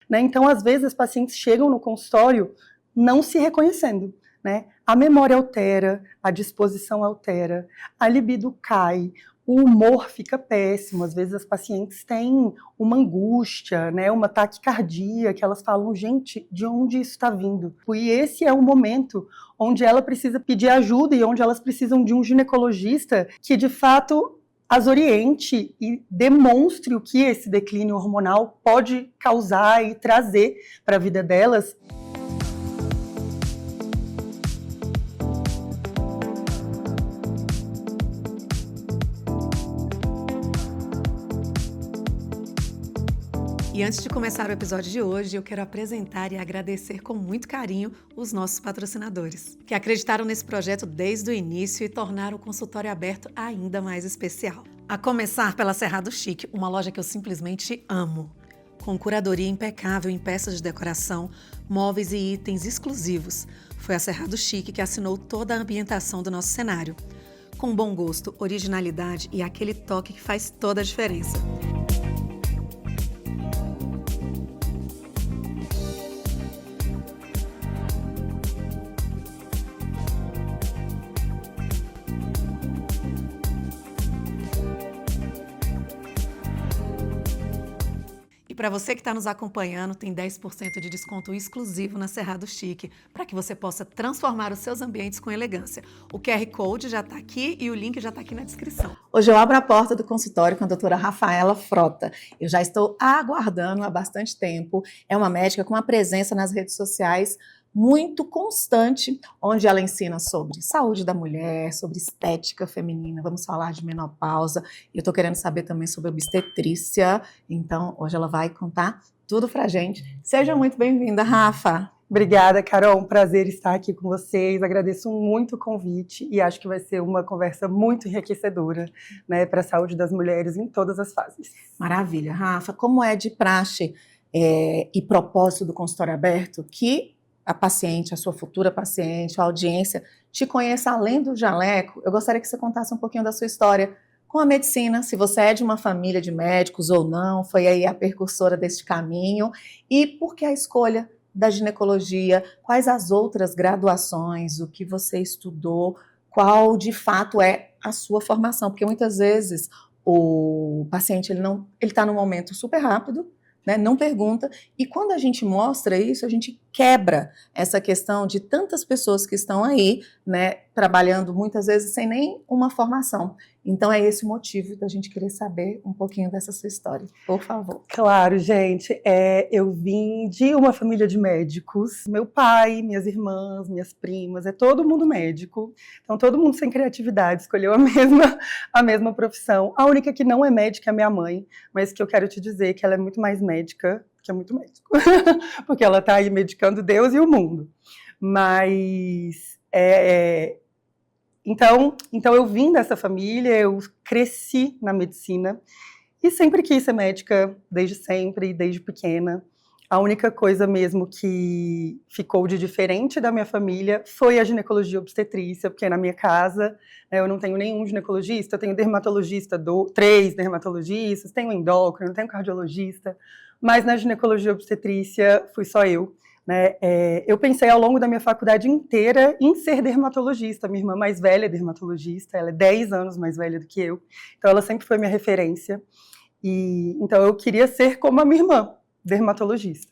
né? Então, às vezes, as pacientes chegam no consultório não se reconhecendo, né? A memória altera, a disposição altera, a libido cai, o humor fica péssimo. Às vezes as pacientes têm uma angústia, né, uma taquicardia, que elas falam, gente, de onde isso está vindo? E esse é o momento onde ela precisa pedir ajuda e onde elas precisam de um ginecologista que, de fato, as oriente e demonstre o que esse declínio hormonal pode causar e trazer para a vida delas. E antes de começar o episódio de hoje, eu quero apresentar e agradecer com muito carinho os nossos patrocinadores, que acreditaram nesse projeto desde o início e tornaram o consultório aberto ainda mais especial. A começar pela Cerrado Chic, uma loja que eu simplesmente amo. Com curadoria impecável em peças de decoração, móveis e itens exclusivos. Foi a Cerrado Chic que assinou toda a ambientação do nosso cenário. Com bom gosto, originalidade e aquele toque que faz toda a diferença. Para você que está nos acompanhando, tem 10% de desconto exclusivo na Cerrado Chic, para que você possa transformar os seus ambientes com elegância. O QR Code já está aqui e o link já está aqui na descrição. Hoje eu abro a porta do consultório com a doutora Rafaela Frota. Eu já estou aguardando há bastante tempo. É uma médica com uma presença nas redes sociais muito constante, onde ela ensina sobre saúde da mulher, sobre estética feminina, vamos falar de menopausa, e eu tô querendo saber também sobre obstetrícia, então hoje ela vai contar tudo pra gente. Seja muito bem-vinda, Rafa! Obrigada, Carol, um prazer estar aqui com vocês, agradeço muito o convite e acho que vai ser uma conversa muito enriquecedora, né, para a saúde das mulheres em todas as fases. Maravilha, Rafa, como é de praxe e propósito do consultório aberto que a paciente, a sua futura paciente, a audiência, te conheça além do jaleco, eu gostaria que você contasse um pouquinho da sua história com a medicina, se você é de uma família de médicos ou não, foi aí a precursora deste caminho, e por que a escolha da ginecologia, quais as outras graduações, o que você estudou, qual de fato é a sua formação, porque muitas vezes o paciente ele está num momento super rápido, né, não pergunta, e quando a gente mostra isso, a gente quebra essa questão de tantas pessoas que estão aí, né, trabalhando muitas vezes sem nem uma formação. Então é esse o motivo da gente querer saber um pouquinho dessa sua história, por favor. Claro, gente, eu vim de uma família de médicos, meu pai, minhas irmãs, minhas primas, é todo mundo médico, então todo mundo sem criatividade, escolheu a mesma profissão. A única que não é médica é minha mãe, mas que eu quero te dizer que ela é muito mais médica que é muito médico, porque ela está aí medicando Deus e o mundo. Mas, então eu vim dessa família, eu cresci na medicina e sempre quis ser médica, desde sempre, desde pequena. A única coisa mesmo que ficou de diferente da minha família foi a ginecologia obstetrícia, porque na minha casa, né, eu não tenho nenhum ginecologista, eu tenho dermatologista, 3 dermatologistas, tenho endócrino, tenho cardiologista, mas na ginecologia obstetrícia fui só eu. Né? Eu pensei ao longo da minha faculdade inteira em ser dermatologista. Minha irmã mais velha é dermatologista, ela é 10 anos mais velha do que eu, então ela sempre foi minha referência. E então eu queria ser como a minha irmã, dermatologista.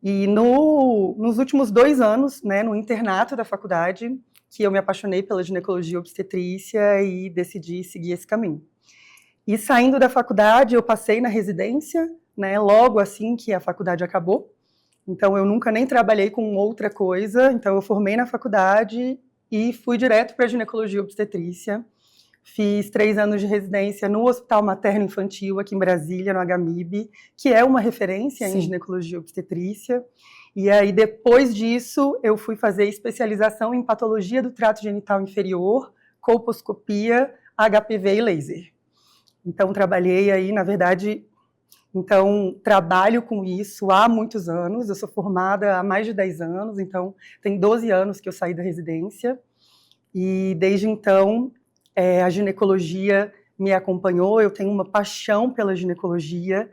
E nos últimos 2 anos, né, no internato da faculdade, que eu me apaixonei pela ginecologia obstetrícia e decidi seguir esse caminho. E saindo da faculdade, eu passei na residência, né, logo assim que a faculdade acabou. Então eu nunca nem trabalhei com outra coisa, então eu formei na faculdade e fui direto para a ginecologia obstetrícia. Fiz 3 anos de residência no Hospital Materno Infantil, aqui em Brasília, no HMIB, que é uma referência em ginecologia obstetrícia. E aí, depois disso, eu fui fazer especialização em patologia do trato genital inferior, colposcopia, HPV e laser. Então, trabalhei aí, na verdade, trabalho com isso há muitos anos. Eu sou formada há mais de 10 anos, então tem 12 anos que eu saí da residência. E desde então, a ginecologia me acompanhou, eu tenho uma paixão pela ginecologia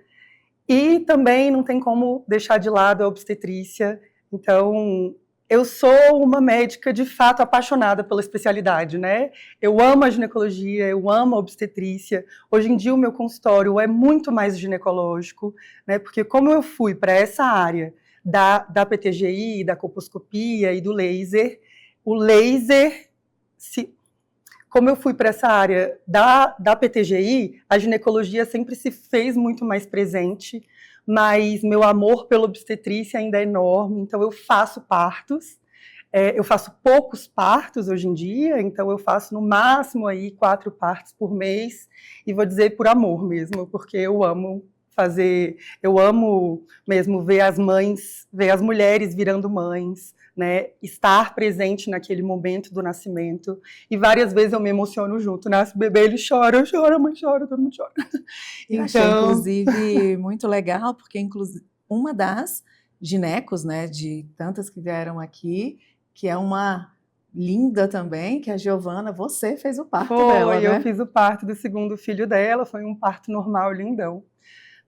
E também não tem como deixar de lado a obstetrícia. Então, eu sou uma médica, de fato, apaixonada pela especialidade, né? Eu amo a ginecologia, eu amo a obstetrícia. Hoje em dia, o meu consultório é muito mais ginecológico, né? Porque como eu fui para essa área da PTGI, da colposcopia e do laser, o laser, como eu fui para essa área da PTGI, a ginecologia sempre se fez muito mais presente, mas meu amor pela obstetrícia ainda é enorme, então eu faço partos, eu faço poucos partos hoje em dia, então eu faço no máximo aí 4 partos por mês, e vou dizer por amor mesmo, porque eu amo mesmo ver as mães, ver as mulheres virando mães, né, estar presente naquele momento do nascimento, e várias vezes eu me emociono junto, nasce o bebê, ele chora, eu choro, a mãe chora, todo mundo chora. Eu achei, inclusive, muito legal, porque uma das ginecos, né, de tantas que vieram aqui, que é uma linda também, que é a Giovana, você fez o parto dela, né? Eu fiz o parto do segundo filho dela, foi um parto normal, lindão.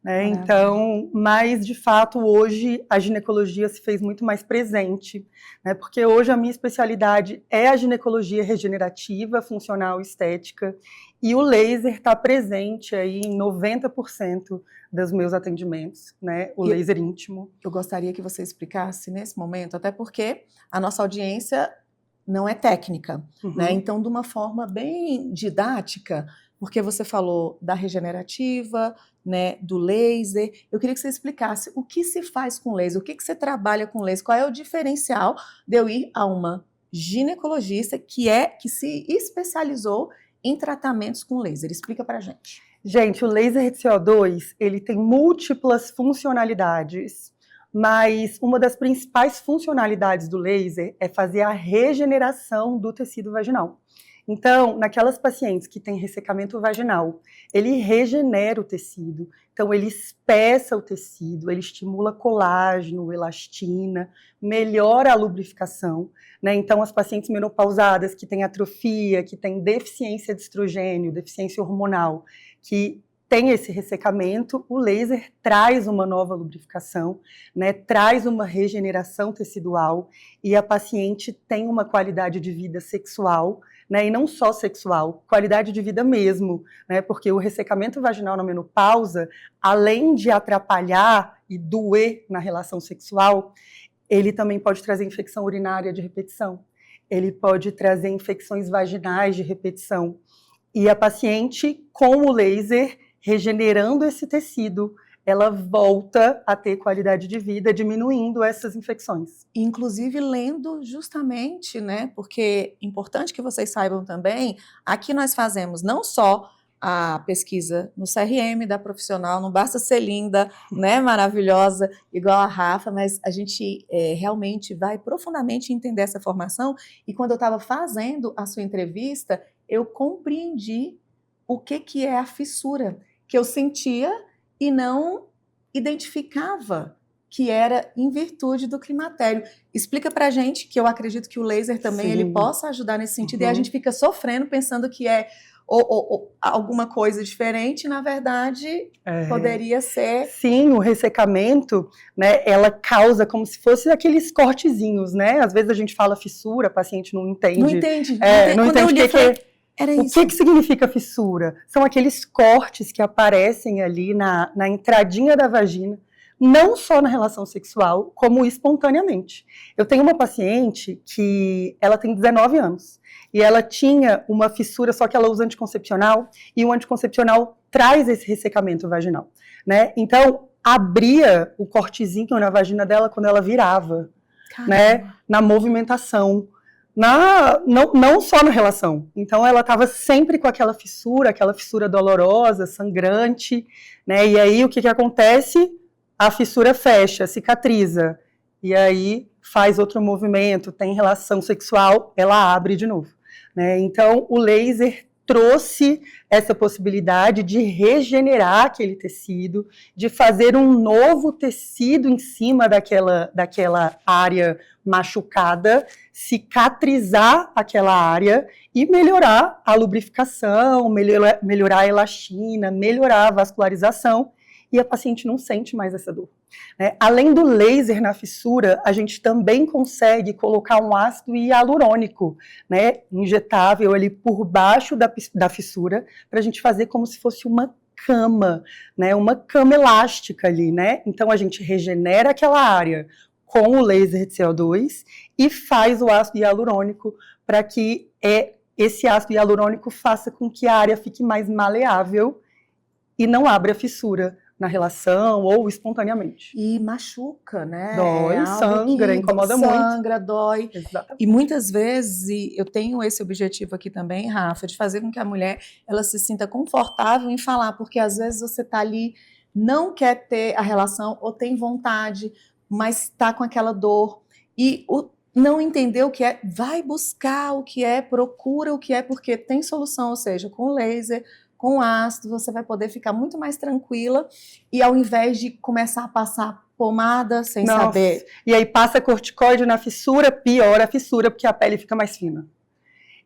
Né? Então, mas de fato hoje a ginecologia se fez muito mais presente, né? Porque hoje a minha especialidade é a ginecologia regenerativa, funcional e estética, e o laser está presente aí em 90% dos meus atendimentos, né? O laser íntimo. Eu gostaria que você explicasse nesse momento, até porque a nossa audiência não é técnica, né? Então, de uma forma bem didática, porque você falou da regenerativa, né, do laser. Eu queria que você explicasse o que se faz com laser, o que você trabalha com laser, qual é o diferencial de eu ir a uma ginecologista que se especializou em tratamentos com laser. Explica pra gente. Gente, o laser de CO2, ele tem múltiplas funcionalidades, mas uma das principais funcionalidades do laser é fazer a regeneração do tecido vaginal. Então, naquelas pacientes que têm ressecamento vaginal, ele regenera o tecido, então ele espessa o tecido, ele estimula colágeno, elastina, melhora a lubrificação, né? Então, as pacientes menopausadas que têm atrofia, que têm deficiência de estrogênio, deficiência hormonal, que tem esse ressecamento, o laser traz uma nova lubrificação, né, traz uma regeneração tecidual, e a paciente tem uma qualidade de vida sexual, né, e não só sexual, qualidade de vida mesmo, né, porque o ressecamento vaginal na menopausa, além de atrapalhar e doer na relação sexual, ele também pode trazer infecção urinária de repetição, ele pode trazer infecções vaginais de repetição, e a paciente com o laser regenerando esse tecido, ela volta a ter qualidade de vida, diminuindo essas infecções. Inclusive lendo justamente, né, porque é importante que vocês saibam também, aqui nós fazemos não só a pesquisa no CRM da profissional, não basta ser linda, né, maravilhosa, igual a Rafa, mas a gente realmente vai profundamente entender essa formação, e quando eu estava fazendo a sua entrevista, eu compreendi o que é a fissura, que eu sentia e não identificava que era em virtude do climatério. Explica pra gente, que eu acredito que o laser também ele possa ajudar nesse sentido, e a gente fica sofrendo pensando que é ou alguma coisa diferente, na verdade, poderia ser... Sim, o ressecamento, né, ela causa como se fosse aqueles cortezinhos, né? Às vezes a gente fala fissura, a paciente não entende. Não entende. Não entende o que é. Era o isso. que significa fissura? São aqueles cortes que aparecem ali na entradinha da vagina, não só na relação sexual, como espontaneamente. Eu tenho uma paciente que ela tem 19 anos, e ela tinha uma fissura, só que ela usa anticoncepcional, e o anticoncepcional traz esse ressecamento vaginal, né? Então, abria o cortezinho na vagina dela quando ela virava, né? Na movimentação. Não só na relação. Então, ela estava sempre com aquela fissura dolorosa, sangrante, né? E aí, o que acontece? A fissura fecha, cicatriza. E aí, faz outro movimento, tem relação sexual, ela abre de novo, né? Então, o laser trouxe essa possibilidade de regenerar aquele tecido, de fazer um novo tecido em cima daquela área machucada, cicatrizar aquela área e melhorar a lubrificação, melhorar a elastina, melhorar a vascularização e a paciente não sente mais essa dor. Né? Além do laser na fissura, a gente também consegue colocar um ácido hialurônico, né, injetável ali por baixo da fissura, para a gente fazer como se fosse uma cama, né, uma cama elástica ali, né? Então a gente regenera aquela área com o laser de CO2 e faz o ácido hialurônico para que esse ácido hialurônico faça com que a área fique mais maleável e não abra fissura na relação ou espontaneamente. E machuca, né? Dói, sangra, incomoda muito. Sangra, dói. Exatamente. E muitas vezes, e eu tenho esse objetivo aqui também, Rafa, de fazer com que a mulher ela se sinta confortável em falar, porque às vezes você está ali, não quer ter a relação ou tem vontade, mas está com aquela dor e não entender o que é, vai buscar o que é, procura o que é, porque tem solução, ou seja, com laser, com ácido, você vai poder ficar muito mais tranquila e ao invés de começar a passar pomada sem saber. E aí passa corticoide na fissura, piora a fissura, porque a pele fica mais fina.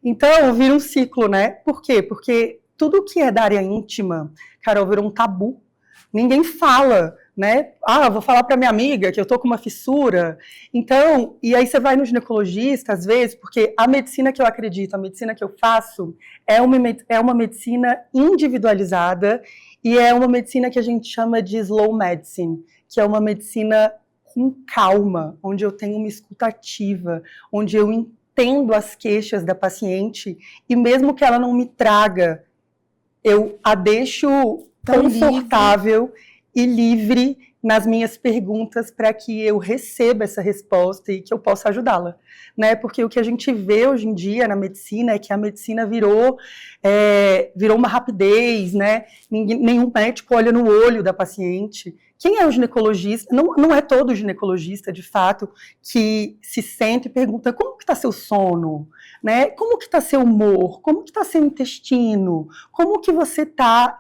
Então, vira um ciclo, né? Por quê? Porque tudo que é da área íntima, Carol, virou um tabu. Ninguém fala, né? Ah, vou falar para minha amiga que eu tô com uma fissura. Então, e aí você vai no ginecologista, às vezes, porque a medicina que eu acredito, a medicina que eu faço, é uma medicina individualizada e é uma medicina que a gente chama de slow medicine, que é uma medicina com calma, onde eu tenho uma escuta ativa, onde eu entendo as queixas da paciente e mesmo que ela não me traga, eu a deixo confortável e livre nas minhas perguntas para que eu receba essa resposta e que eu possa ajudá-la, né? Porque o que a gente vê hoje em dia na medicina é que a medicina virou uma rapidez, né? Nenhum médico olha no olho da paciente. Quem é o ginecologista? Não é todo ginecologista, de fato, que se sente e pergunta como que está seu sono, né? Como que está seu humor? Como que está seu intestino? Como que você está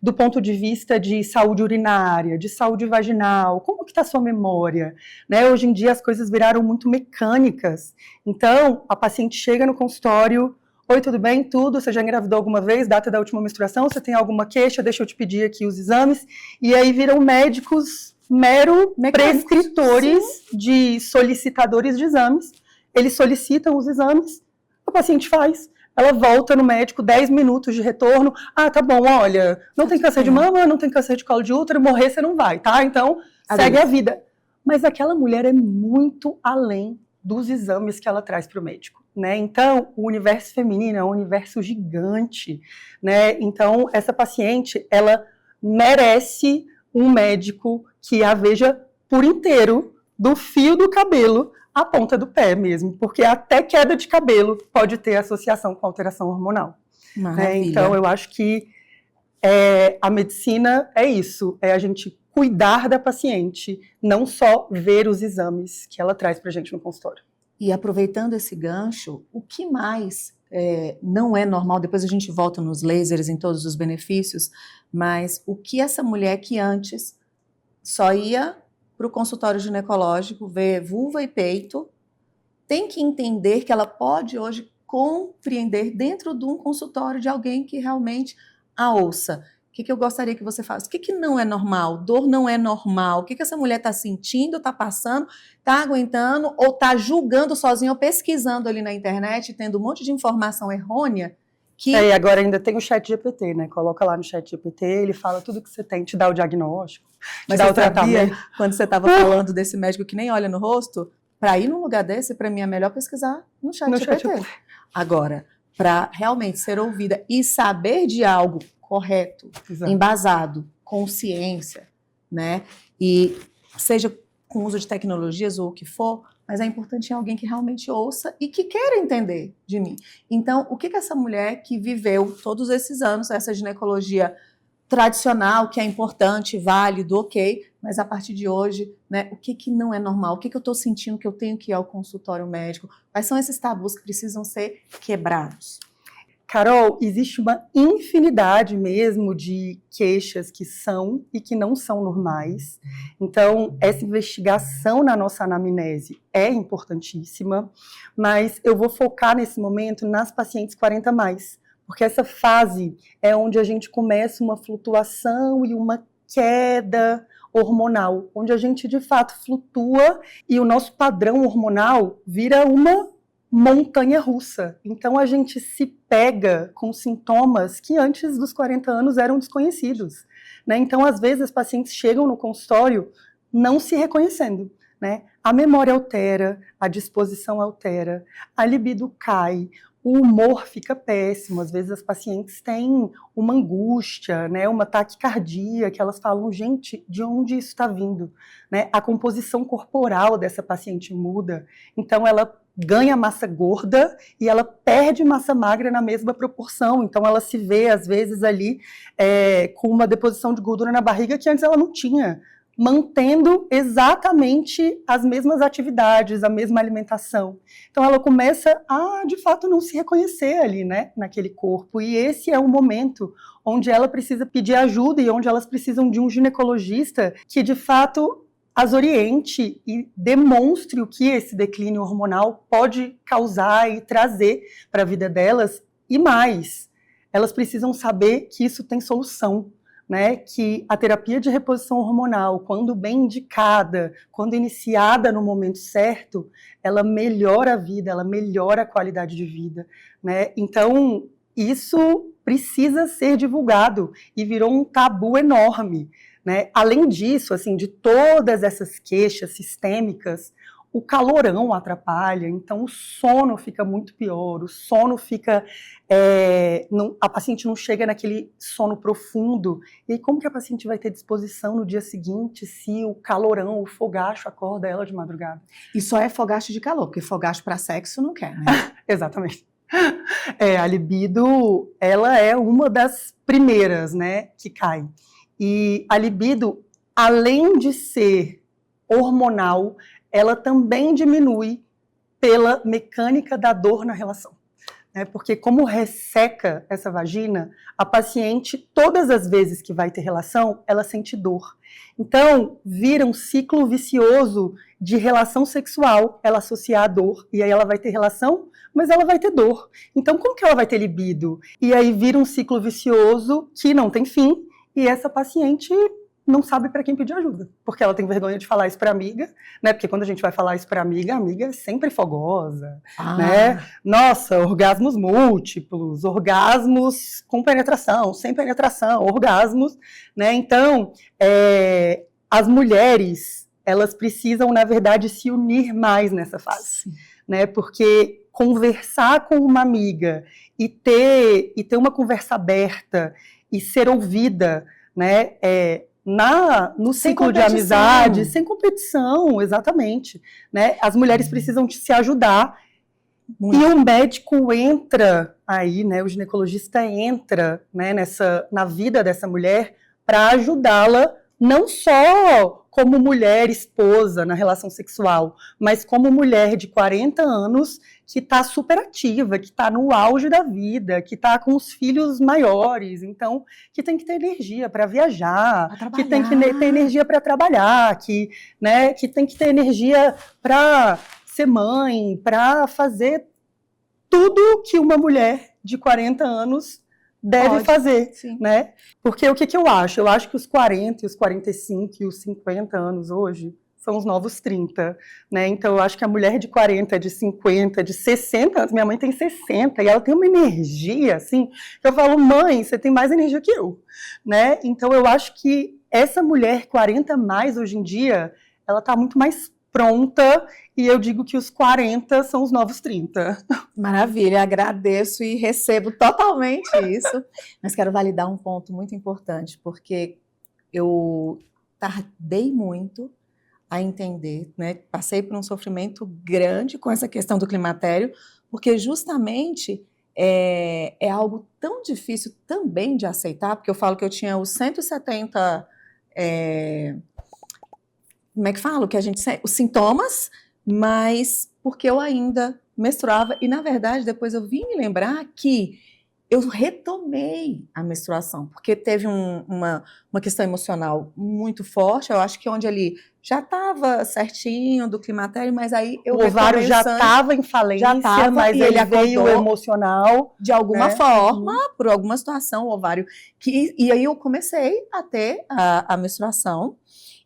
do ponto de vista de saúde urinária, de saúde vaginal? Como que está sua memória? Né? Hoje em dia as coisas viraram muito mecânicas. Então, a paciente chega no consultório: oi, tudo bem? Tudo? Você já engravidou alguma vez? Data da última menstruação? Você tem alguma queixa? Deixa eu te pedir aqui os exames. E aí viram médicos prescritores de solicitadores de exames. Eles solicitam os exames, a paciente faz. Ela volta no médico, 10 minutos de retorno. Ah, tá bom, olha, não tem câncer de mama, não tem câncer de colo de útero, morrer você não vai, tá? Então, segue a vida. Mas aquela mulher é muito além dos exames que ela traz para o médico, né? Então, o universo feminino é um universo gigante, né? Então, essa paciente, ela merece um médico que a veja por inteiro, do fio do cabelo à ponta do pé mesmo, porque até queda de cabelo pode ter associação com alteração hormonal. Né? Então, eu acho que a medicina é isso, é a gente cuidar da paciente, não só ver os exames que ela traz para a gente no consultório. E aproveitando esse gancho, o que mais não é normal, depois a gente volta nos lasers, em todos os benefícios, mas o que essa mulher que antes só ia para o consultório ginecológico ver vulva e peito, tem que entender que ela pode hoje compreender dentro de um consultório de alguém que realmente a ouça. O que eu gostaria que você faça? O que não é normal? Dor não é normal? O que essa mulher está sentindo, está passando, está aguentando ou está julgando sozinha ou pesquisando ali na internet, tendo um monte de informação errônea? E agora ainda tem o ChatGPT, né? Coloca lá no ChatGPT, ele fala tudo que você tem, te dá o diagnóstico, te dá o tratamento. Quando você estava falando desse médico que nem olha no rosto, para ir num lugar desse, para mim é melhor pesquisar no ChatGPT. Agora, para realmente ser ouvida e saber de algo correto, embasado, com ciência, né? E seja com uso de tecnologias ou o que for, mas é importante alguém que realmente ouça e que queira entender de mim. Então, o que essa mulher que viveu todos esses anos, essa ginecologia tradicional, que é importante, válido, ok, mas a partir de hoje, né, o que não é normal? O que eu estou sentindo que eu tenho que ir ao consultório médico? Quais são esses tabus que precisam ser quebrados? Carol, existe uma infinidade mesmo de queixas que são e que não são normais. Então, essa investigação na nossa anamnese é importantíssima, mas eu vou focar nesse momento nas pacientes 40+, porque essa fase é onde a gente começa uma flutuação e uma queda hormonal, onde a gente de fato flutua e o nosso padrão hormonal vira uma montanha russa. Então a gente se pega com sintomas que antes dos 40 anos eram desconhecidos, né? Então às vezes as pacientes chegam no consultório não se reconhecendo, né? A memória altera, a disposição altera, a libido cai, o humor fica péssimo. Às vezes as pacientes têm uma angústia, né, uma taquicardia, que elas falam, gente, de onde isso está vindo? Né? A composição corporal dessa paciente muda, então ela ganha massa gorda e ela perde massa magra na mesma proporção. Então ela se vê, às vezes, ali com uma deposição de gordura na barriga que antes ela não tinha, mantendo exatamente as mesmas atividades, a mesma alimentação. Então ela começa a, de fato, não se reconhecer ali, né, naquele corpo. E esse é o momento onde ela precisa pedir ajuda e onde elas precisam de um ginecologista que, de fato, as oriente e demonstre o que esse declínio hormonal pode causar e trazer para a vida delas. E mais, elas precisam saber que isso tem solução. Né, que a terapia de reposição hormonal, quando bem indicada, quando iniciada no momento certo, ela melhora a vida, ela melhora a qualidade de vida, né? Então, isso precisa ser divulgado e virou um tabu enorme, né? Além disso, assim, de todas essas queixas sistêmicas, o calorão atrapalha, então o sono fica muito pior, o sono fica... a paciente não chega naquele sono profundo, e aí como que a paciente vai ter disposição no dia seguinte se o calorão, o fogacho acorda ela de madrugada? E só é fogacho de calor, porque fogacho para sexo não quer, né? Exatamente. A libido, ela é uma das primeiras, né, que cai. E a libido, além de ser hormonal, ela também diminui pela mecânica da dor na relação. Né? Porque como resseca essa vagina, a paciente, todas as vezes que vai ter relação, ela sente dor. Então, vira um ciclo vicioso de relação sexual, ela associar a dor, e aí ela vai ter relação, mas ela vai ter dor. Então, como que ela vai ter libido? E aí vira um ciclo vicioso que não tem fim, e essa paciente não sabe para quem pedir ajuda, porque ela tem vergonha de falar isso para amiga, né? Porque quando a gente vai falar isso para amiga, a amiga é sempre fogosa, né? Nossa, orgasmos múltiplos, orgasmos com penetração, sem penetração, orgasmos, né? Então, as mulheres, elas precisam, na verdade, se unir mais nessa fase, né? Porque conversar com uma amiga e ter uma conversa aberta e ser ouvida, né? No ciclo de amizade, sem competição, exatamente, né? As mulheres precisam se ajudar. Muito. E o médico entra aí, né? O ginecologista entra, né, na vida dessa mulher para ajudá-la, não só como mulher esposa na relação sexual, mas como mulher de 40 anos que está super ativa, que está no auge da vida, que está com os filhos maiores, então, que tem que ter energia para viajar, que tem que ter energia para trabalhar, que tem que ter energia para ser mãe, para fazer tudo que uma mulher de 40 anos deve fazer, né? Porque o que eu acho? Eu acho que os 40, os 45 e os 50 anos hoje são os novos 30, né? Então, eu acho que a mulher de 40, de 50, de 60 anos, minha mãe tem 60, e ela tem uma energia, assim, que eu falo, mãe, você tem mais energia que eu, né? Então, eu acho que essa mulher 40 mais, hoje em dia, ela tá muito mais pronta, e eu digo que os 40 são os novos 30. Maravilha, agradeço e recebo totalmente isso, mas quero validar um ponto muito importante, porque eu tardei muito a entender, né? Passei por um sofrimento grande com essa questão do climatério, porque justamente é algo tão difícil também de aceitar, porque eu falo que eu tinha os 170, como é que falo? Os sintomas, mas porque eu ainda menstruava, e na verdade depois eu vim me lembrar que eu retomei a menstruação, porque teve uma questão emocional muito forte, eu acho que onde ali já estava certinho do climatério, mas aí eu O ovário retomei já o sangue, estava em falência, mas e ele ele veio acordou emocional. de alguma né? forma, por alguma situação, o ovário, e aí eu comecei a ter a menstruação,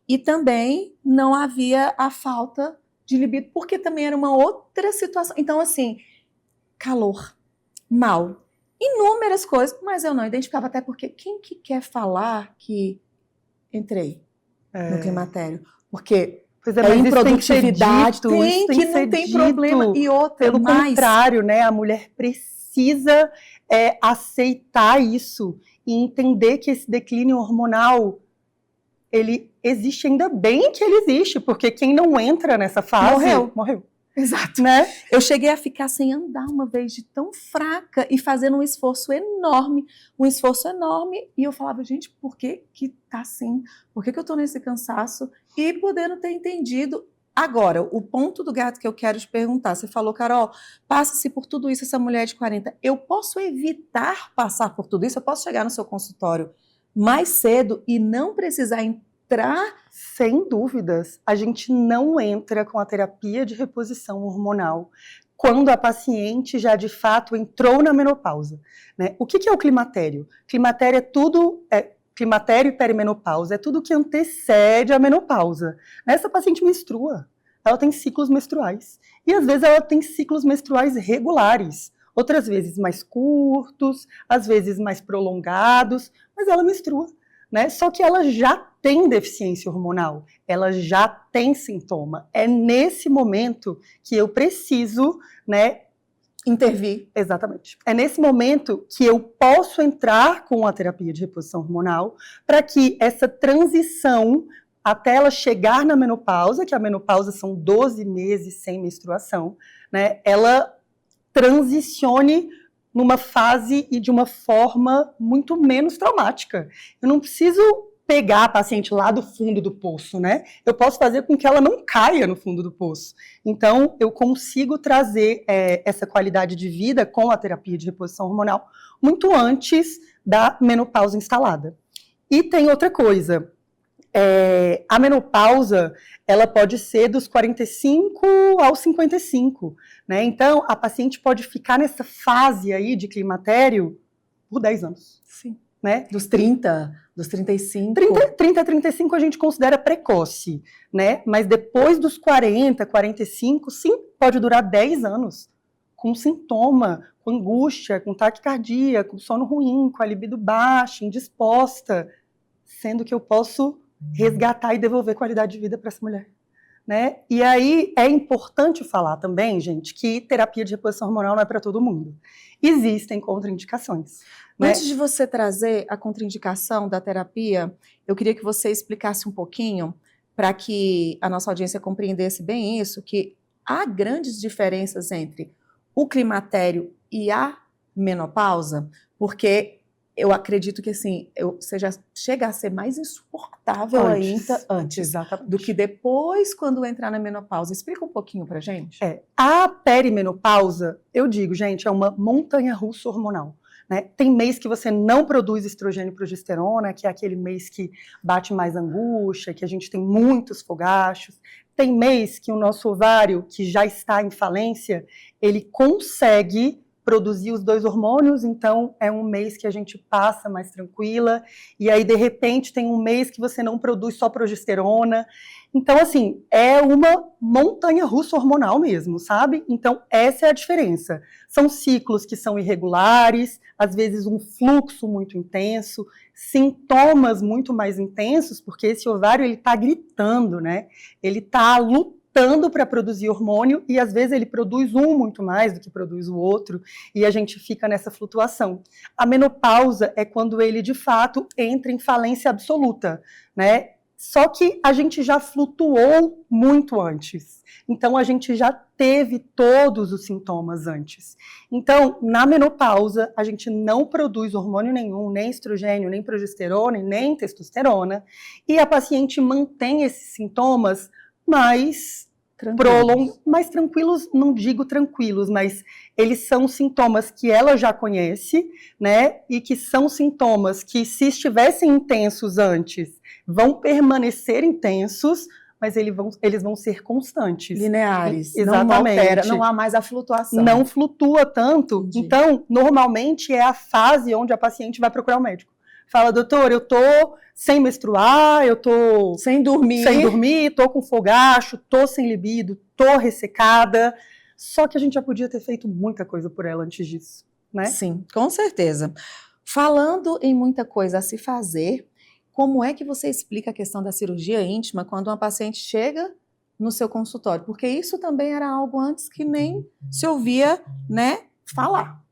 e também não havia a falta de libido, porque também era uma outra situação. Então, assim, calor, mal, inúmeras coisas, mas eu não identificava, até porque quem que quer falar que entrei no climatério? Porque Pois é, mas isso tem que ser improdutividade, dito, isso tem que não ser tem dito. problema. E outra, Pelo mais, contrário, né? A mulher precisa aceitar isso e entender que esse declínio hormonal ele existe, ainda bem que ele existe, porque quem não entra nessa fase morreu. Exato. Né? Eu cheguei a ficar sem andar uma vez, de tão fraca, e fazendo um esforço enorme, e eu falava, gente, por que que tá assim? Por que que eu tô nesse cansaço? E podendo ter entendido. Agora, o ponto do gato que eu quero te perguntar, você falou, Carol, passa-se por tudo isso essa mulher de 40, eu posso evitar passar por tudo isso? Eu posso chegar no seu consultório mais cedo e não precisar entrar? Sem dúvidas, a gente não entra com a terapia de reposição hormonal quando a paciente já de fato entrou na menopausa. Né? O que é o climatério? Climatério é tudo, climatério e perimenopausa é tudo que antecede a menopausa. Essa paciente menstrua, ela tem ciclos menstruais. E às vezes ela tem ciclos menstruais regulares, outras vezes mais curtos, às vezes mais prolongados, mas ela menstrua. Né? Só que ela já tem deficiência hormonal, ela já tem sintoma. É nesse momento que eu preciso, né, intervir. Exatamente. É nesse momento que eu posso entrar com a terapia de reposição hormonal para que essa transição até ela chegar na menopausa, que a menopausa são 12 meses sem menstruação, né, ela transicione numa fase e de uma forma muito menos traumática. Eu não preciso pegar a paciente lá do fundo do poço, né? Eu posso fazer com que ela não caia no fundo do poço. Então, eu consigo trazer essa qualidade de vida com a terapia de reposição hormonal muito antes da menopausa instalada. E tem outra coisa. A menopausa, ela pode ser dos 45 aos 55, né? Então, a paciente pode ficar nessa fase aí de climatério por 10 anos. Sim. Né? Dos 30, dos 35. 30 a 35 a gente considera precoce, né? Mas depois dos 40, 45, sim, pode durar 10 anos. Com sintoma, com angústia, com taquicardia, com sono ruim, com a libido baixa, indisposta, sendo que eu posso resgatar e devolver qualidade de vida para essa mulher. Né? E aí é importante falar também, gente, que terapia de reposição hormonal não é para todo mundo. Existem contraindicações. Né? Antes de você trazer a contraindicação da terapia, eu queria que você explicasse um pouquinho, para que a nossa audiência compreendesse bem isso, que há grandes diferenças entre o climatério e a menopausa, porque eu acredito que assim, você já chega a ser mais insuportável antes do que depois, quando entrar na menopausa. Explica um pouquinho pra gente. A perimenopausa, eu digo, gente, é uma montanha-russa hormonal. Né? Tem mês que você não produz estrogênio e progesterona, que é aquele mês que bate mais angústia, que a gente tem muitos fogachos. Tem mês que o nosso ovário, que já está em falência, ele consegue produzir os dois hormônios, então é um mês que a gente passa mais tranquila, e aí de repente tem um mês que você não produz só progesterona. Então, assim, é uma montanha-russa hormonal mesmo, sabe? Então, essa é a diferença. São ciclos que são irregulares, às vezes um fluxo muito intenso, sintomas muito mais intensos, porque esse ovário, ele tá gritando, né? Ele tá lutando para produzir hormônio, e às vezes ele produz um muito mais do que produz o outro, e a gente fica nessa flutuação. A menopausa é quando ele, de fato, entra em falência absoluta, né? Só que a gente já flutuou muito antes. Então, a gente já teve todos os sintomas antes. Então, na menopausa, a gente não produz hormônio nenhum, nem estrogênio, nem progesterona, nem testosterona, e a paciente mantém esses sintomas mais mais tranquilos, não digo tranquilos, mas eles são sintomas que ela já conhece, né? E que são sintomas que, se estivessem intensos antes, vão permanecer intensos, mas eles vão ser constantes. Lineares. Exatamente. Não altera, não há mais a flutuação. Não flutua tanto. Entendi. Então, normalmente é a fase onde a paciente vai procurar o médico. Fala, doutor, eu tô sem menstruar, eu tô sem dormir, tô com fogacho, tô sem libido, tô ressecada. Só que a gente já podia ter feito muita coisa por ela antes disso, né? Sim, com certeza. Falando em muita coisa a se fazer, como é que você explica a questão da cirurgia íntima quando uma paciente chega no seu consultório? Porque isso também era algo antes que nem se ouvia, né, falar.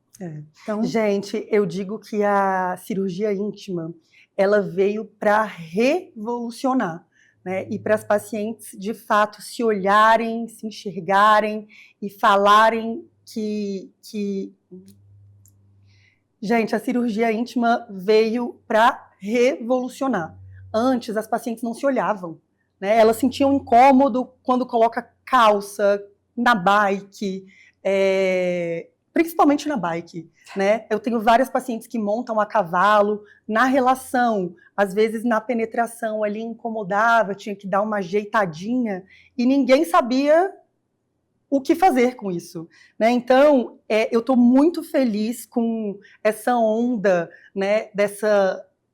Então, gente, eu digo que a cirurgia íntima, ela veio para revolucionar, né? E para as pacientes, de fato, se olharem, se enxergarem e falarem que... Gente, a cirurgia íntima veio para revolucionar. Antes, as pacientes não se olhavam, né? Elas sentiam incômodo quando coloca calça na bike, principalmente na bike, né? Eu tenho várias pacientes que montam a cavalo, na relação, às vezes na penetração ali incomodava, tinha que dar uma ajeitadinha e ninguém sabia o que fazer com isso, né? Então, eu estou muito feliz com essa onda, né,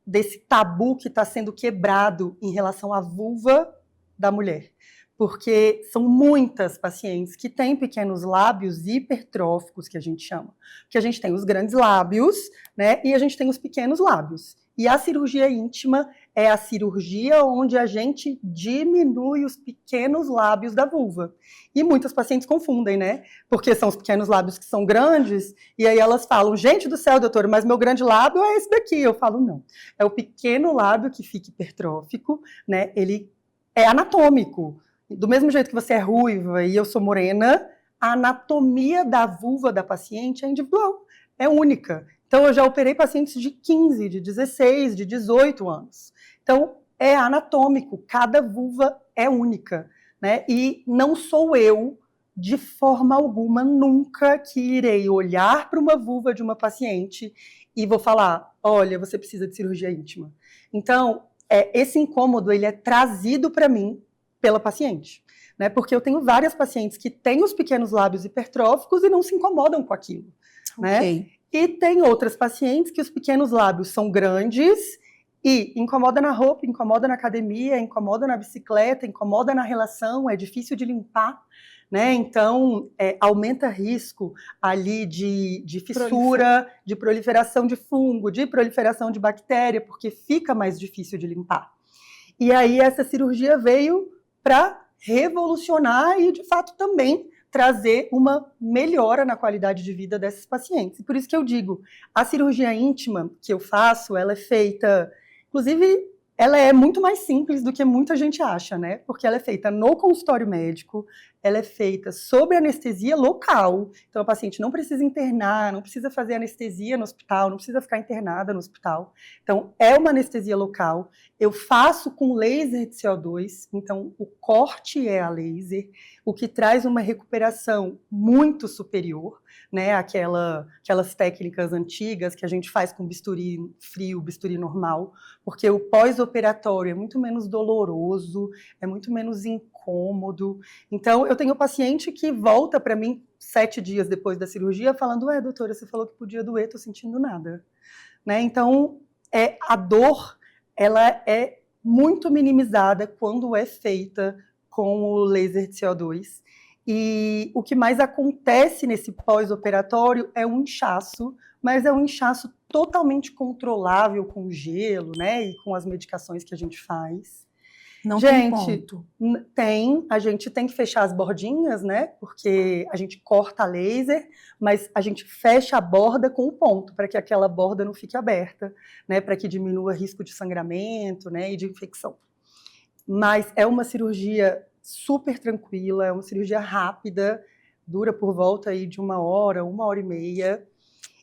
desse tabu que está sendo quebrado em relação à vulva da mulher. Porque são muitas pacientes que têm pequenos lábios hipertróficos, que a gente chama. Porque a gente tem os grandes lábios, né, e a gente tem os pequenos lábios. E a cirurgia íntima é a cirurgia onde a gente diminui os pequenos lábios da vulva. E muitas pacientes confundem, né? Porque são os pequenos lábios que são grandes, e aí elas falam, gente do céu, doutor, mas meu grande lábio é esse daqui. Eu falo, não. É o pequeno lábio que fica hipertrófico, né? Ele é anatômico. Do mesmo jeito que você é ruiva e eu sou morena, a anatomia da vulva da paciente é individual, é única. Então, eu já operei pacientes de 15, de 16, de 18 anos. Então, é anatômico, cada vulva é única, né? E não sou eu, de forma alguma, nunca que irei olhar para uma vulva de uma paciente e vou falar, olha, você precisa de cirurgia íntima. Então, esse incômodo, ele é trazido para mim pela paciente, né? Porque eu tenho várias pacientes que têm os pequenos lábios hipertróficos e não se incomodam com aquilo, né? E tem outras pacientes que os pequenos lábios são grandes e incomoda na roupa, incomoda na academia, incomoda na bicicleta, incomoda na relação, é difícil de limpar, né? Então, aumenta risco ali de fissura, de proliferação de fungo, de proliferação de bactéria, porque fica mais difícil de limpar. E aí essa cirurgia veio para revolucionar e, de fato, também trazer uma melhora na qualidade de vida dessas pacientes. E por isso que eu digo, a cirurgia íntima que eu faço, ela é feita, inclusive, ela é muito mais simples do que muita gente acha, né? Porque ela é feita no consultório médico, ela é feita sob anestesia local, então a paciente não precisa internar, não precisa fazer anestesia no hospital, não precisa ficar internada no hospital. Então, é uma anestesia local. Eu faço com laser de CO2, então o corte é a laser, o que traz uma recuperação muito superior, né, aquelas técnicas antigas que a gente faz com bisturi frio, bisturi normal, porque o pós-operatório é muito menos doloroso, é muito menos incômodo. Então, eu tenho paciente que volta para mim 7 dias depois da cirurgia falando, doutora, você falou que podia doer, tô sentindo nada. Né? Então, a dor, ela é muito minimizada quando é feita com o laser de CO2. E o que mais acontece nesse pós-operatório é um inchaço, mas é um inchaço totalmente controlável com gelo, né? E com as medicações que a gente faz. Não tem ponto. A gente tem que fechar as bordinhas, né? Porque a gente corta a laser, mas a gente fecha a borda com o ponto, para que aquela borda não fique aberta, né? Para que diminua o risco de sangramento, né? E de infecção. Mas é uma cirurgia super tranquila, é uma cirurgia rápida, dura por volta aí de 1 hora, 1h30.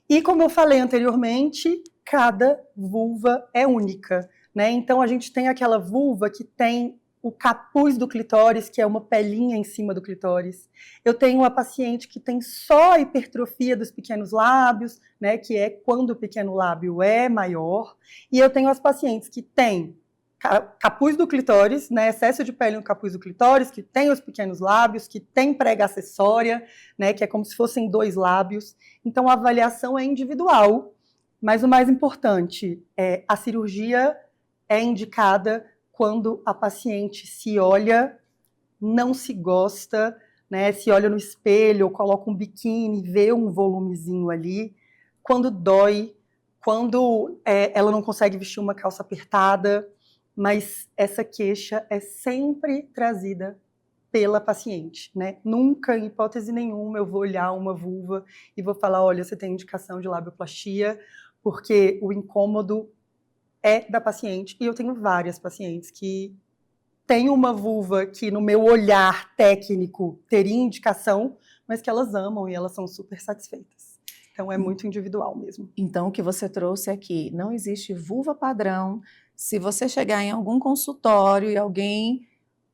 E como eu falei anteriormente, cada vulva é única. Né? Então, a gente tem aquela vulva que tem o capuz do clitóris, que é uma pelinha em cima do clitóris. Eu tenho uma paciente que tem só a hipertrofia dos pequenos lábios, né, que é quando o pequeno lábio é maior. E eu tenho as pacientes que têm capuz do clitóris, né, excesso de pele no capuz do clitóris, que tem os pequenos lábios, que tem prega acessória, né, que é como se fossem 2 lábios. Então, a avaliação é individual, mas o mais importante é a cirurgia é indicada quando a paciente se olha, não se gosta, né, se olha no espelho, ou coloca um biquíni, vê um volumezinho ali, quando dói, quando ela não consegue vestir uma calça apertada, mas essa queixa é sempre trazida pela paciente, né? Nunca, em hipótese nenhuma, eu vou olhar uma vulva e vou falar, olha, você tem indicação de labioplastia, porque o incômodo é da paciente, e eu tenho várias pacientes que têm uma vulva que, no meu olhar técnico, teria indicação, mas que elas amam e elas são super satisfeitas. Então, é muito individual mesmo. Então, o que você trouxe aqui, não existe vulva padrão. Se você chegar em algum consultório e alguém,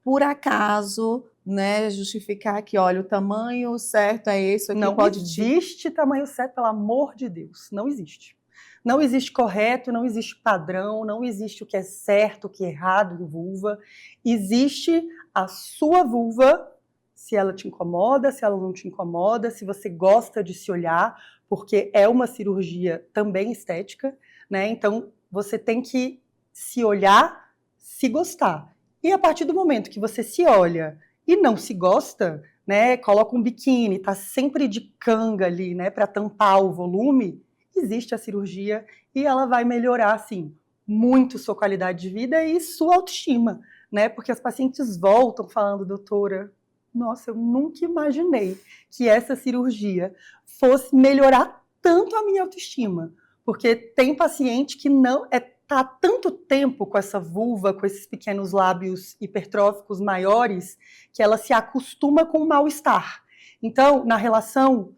por acaso, né, justificar que, olha, o tamanho certo é esse, aqui não pode... existe tamanho certo, pelo amor de Deus, não existe. Não existe correto, não existe padrão, não existe o que é certo, o que é errado em vulva. Existe a sua vulva, se ela te incomoda, se ela não te incomoda, se você gosta de se olhar, porque é uma cirurgia também estética, né? Então, você tem que se olhar, se gostar. E a partir do momento que você se olha e não se gosta, né, coloca um biquíni, tá sempre de canga ali, né, para tampar o volume, existe a cirurgia e ela vai melhorar, assim, muito sua qualidade de vida e sua autoestima, né, porque as pacientes voltam falando, doutora, nossa, eu nunca imaginei que essa cirurgia fosse melhorar tanto a minha autoestima, porque tem paciente que não tá há tanto tempo com essa vulva, com esses pequenos lábios hipertróficos maiores, que ela se acostuma com o mal-estar. Então, na relação,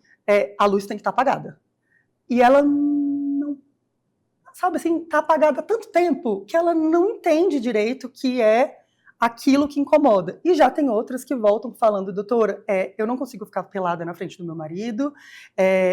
a luz tem que estar apagada. E ela não, sabe assim, tá apagada há tanto tempo que ela não entende direito que é aquilo que incomoda. E já tem outras que voltam falando, doutora, eu não consigo ficar pelada na frente do meu marido,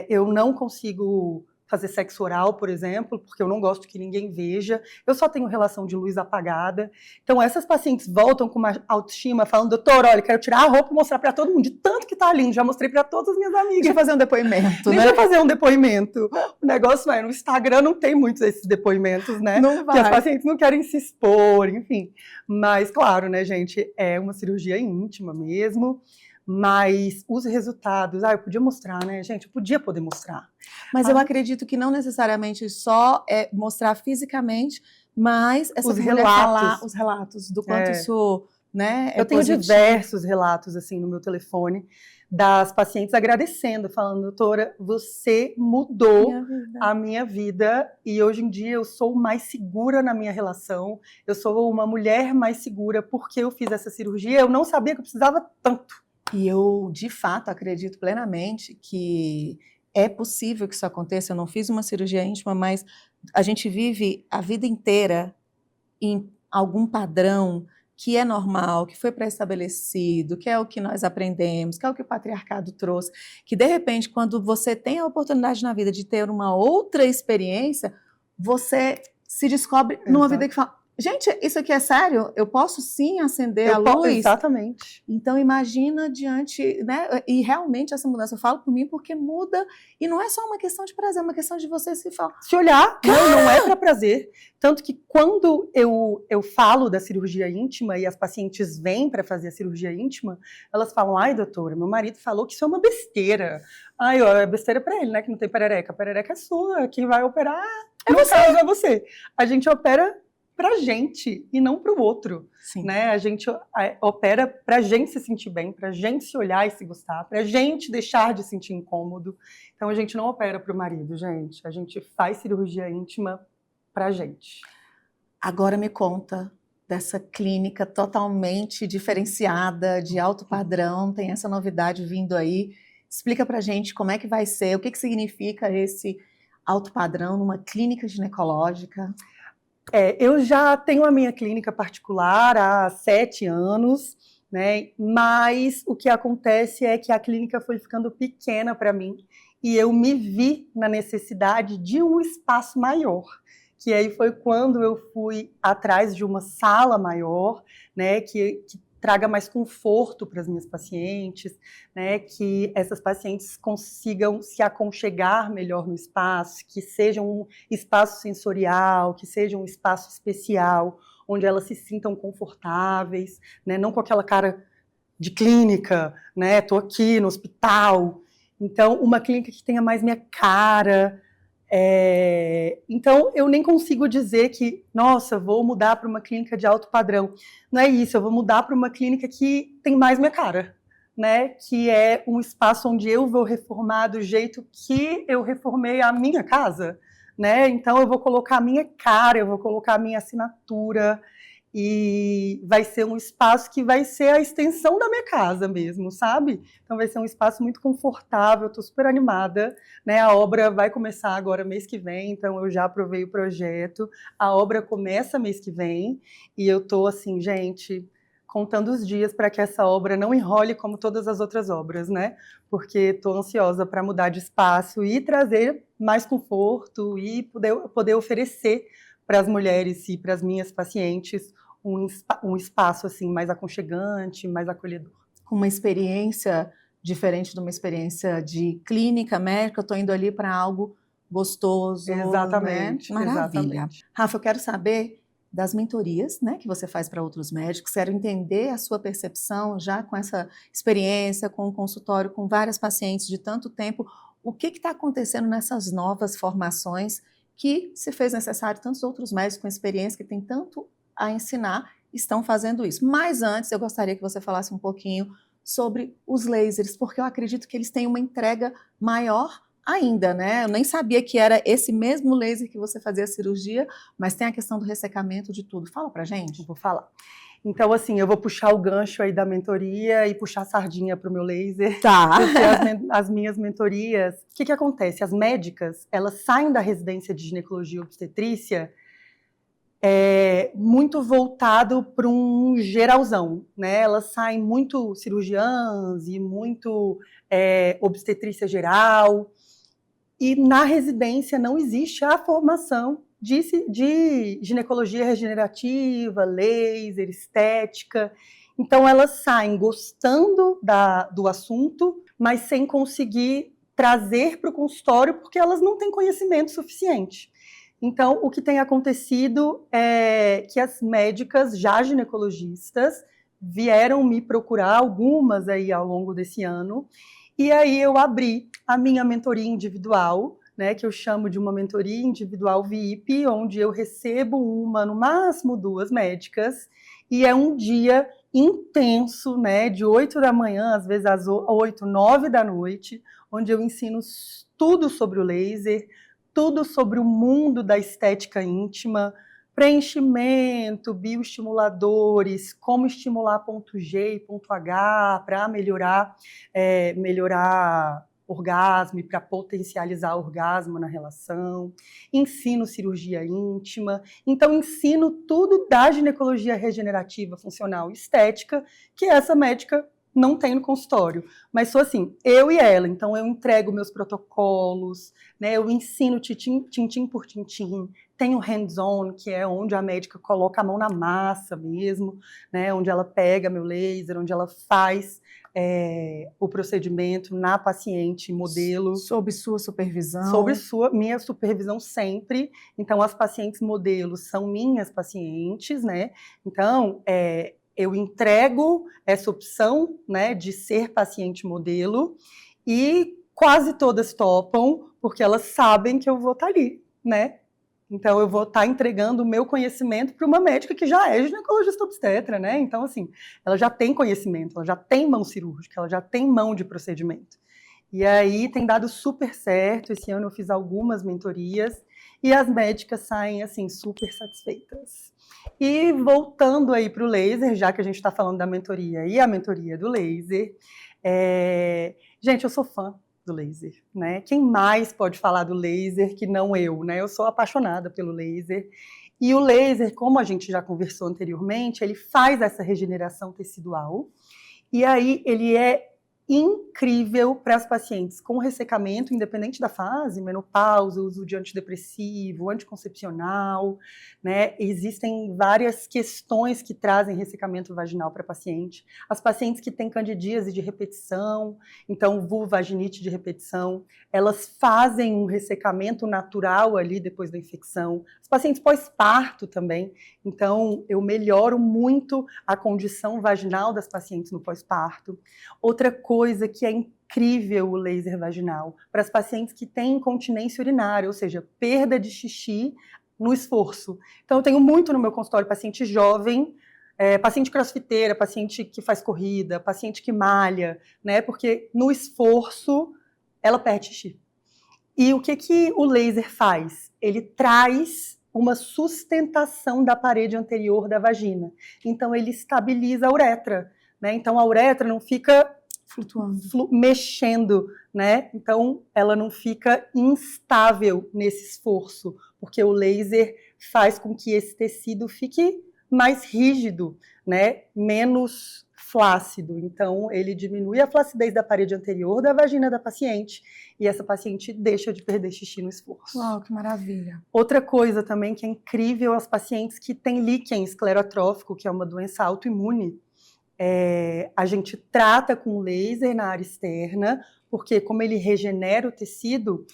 eu não consigo fazer sexo oral, por exemplo, porque eu não gosto que ninguém veja, eu só tenho relação de luz apagada. Então, essas pacientes voltam com uma autoestima, falando, doutor, olha, quero tirar a roupa e mostrar para todo mundo, de tanto que tá lindo, já mostrei para todas as minhas amigas. Deixa eu fazer um depoimento, Deixa né? eu fazer um depoimento. O negócio no Instagram não tem muitos desses depoimentos, né? Não vai. Porque as pacientes não querem se expor, enfim. Mas, claro, né, gente, é uma cirurgia íntima mesmo, mas os resultados, eu podia mostrar, né, gente? Eu podia poder mostrar. Mas eu acredito que não necessariamente só mostrar fisicamente, mas essa Os mulher relatos. falar os relatos do quanto isso, né, eu tenho positivo. diversos relatos assim no meu telefone das pacientes agradecendo, falando, doutora, você mudou a minha vida e hoje em dia eu sou mais segura na minha relação, eu sou uma mulher mais segura porque eu fiz essa cirurgia, eu não sabia que eu precisava tanto. E eu, de fato, acredito plenamente que é possível que isso aconteça. Eu não fiz uma cirurgia íntima, mas a gente vive a vida inteira em algum padrão que é normal, que foi pré-estabelecido, que é o que nós aprendemos, que é o que o patriarcado trouxe, que, de repente, quando você tem a oportunidade na vida de ter uma outra experiência, você se descobre numa vida que fala, gente, isso aqui é sério? Eu posso sim acender a luz? Exatamente. Então, imagina diante, né? E realmente essa mudança, eu falo por mim, porque muda, e não é só uma questão de prazer, é uma questão de você se falar. Se olhar, não é para prazer. Tanto que quando eu falo da cirurgia íntima e as pacientes vêm para fazer a cirurgia íntima, elas falam, ai, doutora, meu marido falou que isso é uma besteira. Ai, ó, é besteira para ele, né? Que não tem perereca. A perereca é sua, quem vai operar é você. A gente opera pra gente e não pro outro, né? A gente opera pra gente se sentir bem, pra gente se olhar e se gostar, pra gente deixar de sentir incômodo. Então a gente não opera pro marido, gente. A gente faz cirurgia íntima pra gente. Agora me conta dessa clínica totalmente diferenciada, de alto padrão, tem essa novidade vindo aí. Explica pra gente como é que vai ser, o que significa esse alto padrão numa clínica ginecológica. Eu já tenho a minha clínica particular há 7 anos, né? Mas o que acontece é que a clínica foi ficando pequena para mim e eu me vi na necessidade de um espaço maior. Que aí foi quando eu fui atrás de uma sala maior, né? Que traga mais conforto para as minhas pacientes, né, que essas pacientes consigam se aconchegar melhor no espaço, que seja um espaço sensorial, que seja um espaço especial, onde elas se sintam confortáveis, né, não com aquela cara de clínica, né, tô aqui no hospital. Então, uma clínica que tenha mais minha cara. Então, eu nem consigo dizer que, nossa, vou mudar para uma clínica de alto padrão. Não é isso, eu vou mudar para uma clínica que tem mais minha cara, né? Que é um espaço onde eu vou reformar do jeito que eu reformei a minha casa, né? Então, eu vou colocar a minha cara, eu vou colocar a minha assinatura, e vai ser um espaço que vai ser a extensão da minha casa mesmo, sabe? Então vai ser um espaço muito confortável, estou super animada, né? A obra vai começar agora mês que vem, então eu já aprovei o projeto, a obra começa mês que vem, e eu estou assim, gente, contando os dias para que essa obra não enrole como todas as outras obras, né? Porque estou ansiosa para mudar de espaço e trazer mais conforto e poder oferecer para as mulheres e para as minhas pacientes um espaço assim mais aconchegante, mais acolhedor. Uma experiência diferente de uma experiência de clínica médica, eu estou indo ali para algo gostoso. Exatamente, né? Maravilha. exatamente. Rafa, eu quero saber das mentorias, né, que você faz para outros médicos, quero entender a sua percepção já com essa experiência, com o consultório, com várias pacientes de tanto tempo, o que está acontecendo nessas novas formações que se fez necessário, tantos outros médicos com experiência que têm tanto a ensinar, estão fazendo isso. Mas antes, eu gostaria que você falasse um pouquinho sobre os lasers, porque eu acredito que eles têm uma entrega maior ainda, né? Eu nem sabia que era esse mesmo laser que você fazia a cirurgia, mas tem a questão do ressecamento de tudo. Fala pra gente. Vou falar. Então, assim, eu vou puxar o gancho aí da mentoria e puxar a sardinha para o meu laser. Tá. Porque as minhas mentorias, o que acontece? As médicas, elas saem da residência de ginecologia e obstetrícia muito voltado para um geralzão, né? Elas saem muito cirurgiãs e muito obstetrícia geral. E na residência não existe a formação de ginecologia regenerativa, laser, estética. Então, elas saem gostando do assunto, mas sem conseguir trazer para o consultório, porque elas não têm conhecimento suficiente. Então, o que tem acontecido é que as médicas, já ginecologistas, vieram me procurar, algumas aí ao longo desse ano, e aí eu abri a minha mentoria individual, né, que eu chamo de uma mentoria individual VIP, onde eu recebo uma, no máximo 2 médicas, e é um dia intenso, né, de 8 da manhã, às vezes às 8, 9 da noite, onde eu ensino tudo sobre o laser, tudo sobre o mundo da estética íntima, preenchimento, bioestimuladores, como estimular ponto G e ponto H para melhorar orgasmo e para potencializar orgasmo na relação, ensino cirurgia íntima, então ensino tudo da ginecologia regenerativa, funcional e estética, que essa médica não tem no consultório, mas sou assim, eu e ela, então eu entrego meus protocolos, né, eu ensino tintim por tintim, tenho hands-on, que é onde a médica coloca a mão na massa mesmo, né, onde ela pega meu laser, onde ela faz o procedimento na paciente modelo. Sob sua supervisão. Sob minha supervisão sempre. Então, as pacientes modelos são minhas pacientes, né? Então, eu entrego essa opção, né, de ser paciente modelo e quase todas topam, porque elas sabem que eu vou estar ali, né? Então, eu vou estar entregando o meu conhecimento para uma médica que já é ginecologista obstetra, né? Então, assim, ela já tem conhecimento, ela já tem mão cirúrgica, ela já tem mão de procedimento. E aí tem dado super certo. Esse ano eu fiz algumas mentorias e as médicas saem, assim, super satisfeitas. E voltando aí para o laser, já que a gente está falando da mentoria e a mentoria do laser, gente, eu sou fã do laser, né? Quem mais pode falar do laser que não eu, né? Eu sou apaixonada pelo laser E o laser, como a gente já conversou anteriormente, ele faz essa regeneração tecidual, e aí ele é incrível para as pacientes com ressecamento, independente da fase, menopausa, uso de antidepressivo, anticoncepcional, né? Existem várias questões que trazem ressecamento vaginal para paciente. As pacientes que têm candidíase de repetição, então vulvaginite de repetição, elas fazem um ressecamento natural ali depois da infecção. As pacientes pós-parto também, então eu melhoro muito a condição vaginal das pacientes no pós-parto. Outra coisa que é incrível o laser vaginal para as pacientes que têm incontinência urinária, ou seja, perda de xixi no esforço. Então eu tenho muito no meu consultório paciente jovem, paciente crossfiteira, paciente que faz corrida, paciente que malha, né? Porque no esforço ela perde xixi. E o que o laser faz? Ele traz uma sustentação da parede anterior da vagina. Então ele estabiliza a uretra, né? Então a uretra não fica Flutuando. Mexendo, né? Então ela não fica instável nesse esforço, porque o laser faz com que esse tecido fique mais rígido, né? Menos flácido. Então ele diminui a flacidez da parede anterior da vagina da paciente e essa paciente deixa de perder xixi no esforço. Uau, que maravilha. Outra coisa também que é incrível, as pacientes que têm líquen esclerotrófico, que é uma doença autoimune, a gente trata com laser na área externa, porque como ele regenera o tecido,